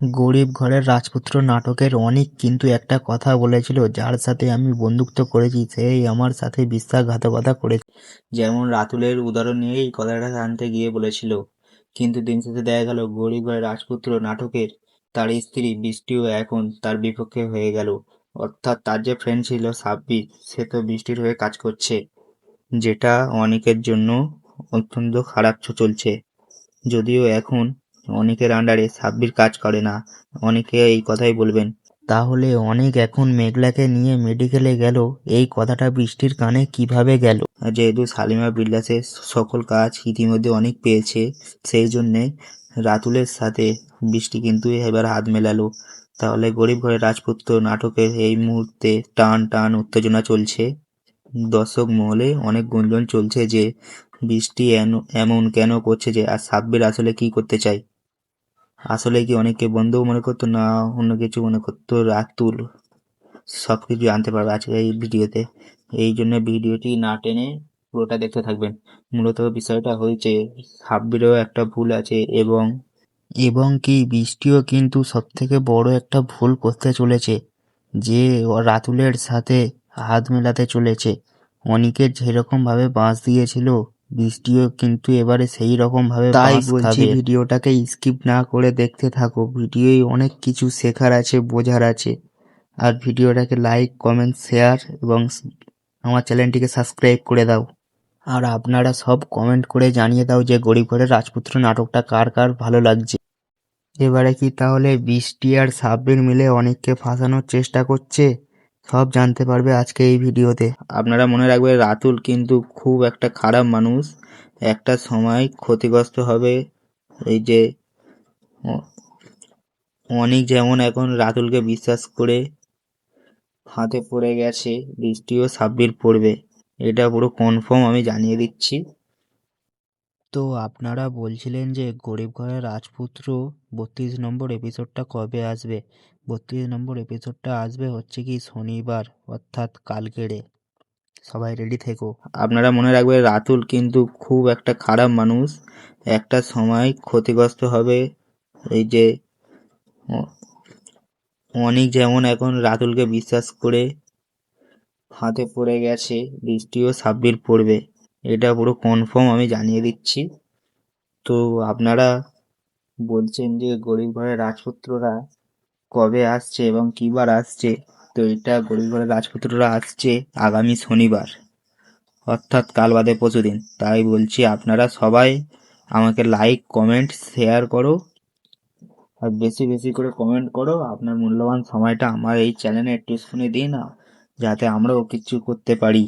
গরিব ঘরের রাজপুত্র নাটকের অনিক কিন্তু একটা কথা বলেছিল, যার সাথে আমি বন্ধুত্ব করেছি সেই আমার সাথে বিশ্বাসঘাতকতা করেছে। যেমন রাতুলের উদাহরণ নিয়ে এই কথাটা আনতে গিয়ে বলেছিল, কিন্তু দিন শেষে দেখা গেল গরিব ঘরের রাজপুত্র নাটকের তার স্ত্রী বৃষ্টিও এখন তার বিপক্ষে হয়ে গেল। অর্থাৎ তার যে ফ্রেন্ড ছিল সাব্বির, সে তো বৃষ্টির হয়ে কাজ করছে, যেটা অনিকের জন্য অত্যন্ত খারাপ চলছে। যদিও এখন অনেকের আন্ডারে সাব্বির কাজ করে না, অনেকে এই কথাই বলবেন। তাহলে অনেক এখন মেঘলাকে নিয়ে মেডিকেলে গেল, এই কথাটা বৃষ্টির কানে কিভাবে গেল? যেহেতু সালিমা বিল্লাসের সকল কাজ ইতিমধ্যে অনেক পেয়েছে, সেই জন্যে রাতুলের সাথে বৃষ্টি কিন্তু এবার হাত মেলালো। তাহলে গরিব ঘরের রাজপুত্র নাটকের এই মুহূর্তে টান টান উত্তেজনা চলছে। দর্শক মহলে অনেক গুঞ্জন চলছে যে বৃষ্টি এমন কেন করছে, যে আর সাব্বির আসলে কি করতে চায়। আসলে কি অনেকে বন্ধুও মনে করতো, না অন্য কিছু মনে করতো। রাতুল সব কিছু জানতে পারবে আজকে এই ভিডিওতে, এই জন্য ভিডিওটি না টেনে পুরোটা দেখতে থাকবেন। মূলত বিষয়টা হয়েছে সাব্বিরেও একটা ভুল আছে, এবং কি বৃষ্টিও কিন্তু সব থেকে বড় একটা ভুল করতে চলেছে, যে রাতুলের সাথে হাত মেলাতে চলেছে। অনিকের যেরকম ভাবে বাঁশ দিয়েছিল, বৃষ্টিও কিন্তু এবারে সেই রকম ভাবে তাই বলছি ভিডিওটাকে স্কিপ না করে দেখতে থাকো। ভিডিওয় অনেক কিছু শেখার আছে, বোঝার আছে। আর ভিডিওটাকে লাইক, কমেন্ট, শেয়ার এবং আমার চ্যানেলটিকে সাবস্ক্রাইব করে দাও। আর আপনারা সব কমেন্ট করে জানিয়ে দাও যে গরিব ঘরের রাজপুত্র নাটকটা কার কার ভালো লাগছে। এবারে কি তাহলে বৃষ্টি আর সাব্বির মিলে অনেককে ফাঁসানোর চেষ্টা করছে? সব জানতে পারবে আজকে এই ভিডিওতে। আপনারা মনে রাখবেন, রাতুল কিন্তু খুব একটা খারাপ মানুষ, একটা সময় ক্ষতিগ্রস্ত হবে। এই যে অনেক যেমন এখন রাতুলকে বিশ্বাস করে হাতে পড়ে গেছে, বৃষ্টিও সাব্বির পড়বে, এটা পুরো কনফার্ম আমি জানিয়ে দিচ্ছি। তো আপনারা বলছিলেন যে গরিব ঘরের রাজপুত্র 32 নম্বর এপিসোডটা কবে আসবে? 32 নম্বর এপিসোডটা আসবে হচ্ছে কি শনিবার, অর্থাৎ কালকেরে। সবাই রেডি থেকো। আপনারা মনে রাখবেন, রাতুল কিন্তু খুব একটা খারাপ মানুষ, একটা সময় ক্ষতিগ্রস্ত হবে। এই যে অনেক যেমন এখন রাতুলকে বিশ্বাস করে হাতে পড়ে গেছে, বৃষ্টিও সাব্বির পড়বে, এটা পুরো কনফার্ম আমি জানিয়ে দিচ্ছি। তো আপনারা বলছেন যে গরিব ঘরের রাজপুত্ররা কবে আসছে এবং কিবার আসছে, তো এটা গরিব ঘরের রাজপুত্ররা আসছে আগামী শনিবার, অর্থাৎ কাল বাদে পরশুদিন। তাই বলছি আপনারা সবাই আমাকে লাইক, কমেন্ট, শেয়ার করো, আর বেশি বেশি করে কমেন্ট করো। আপনার মূল্যবান সময়টা আমার এই চ্যানেলে একটু শুনে দিন, যাতে আমরাও কিছু করতে পারি।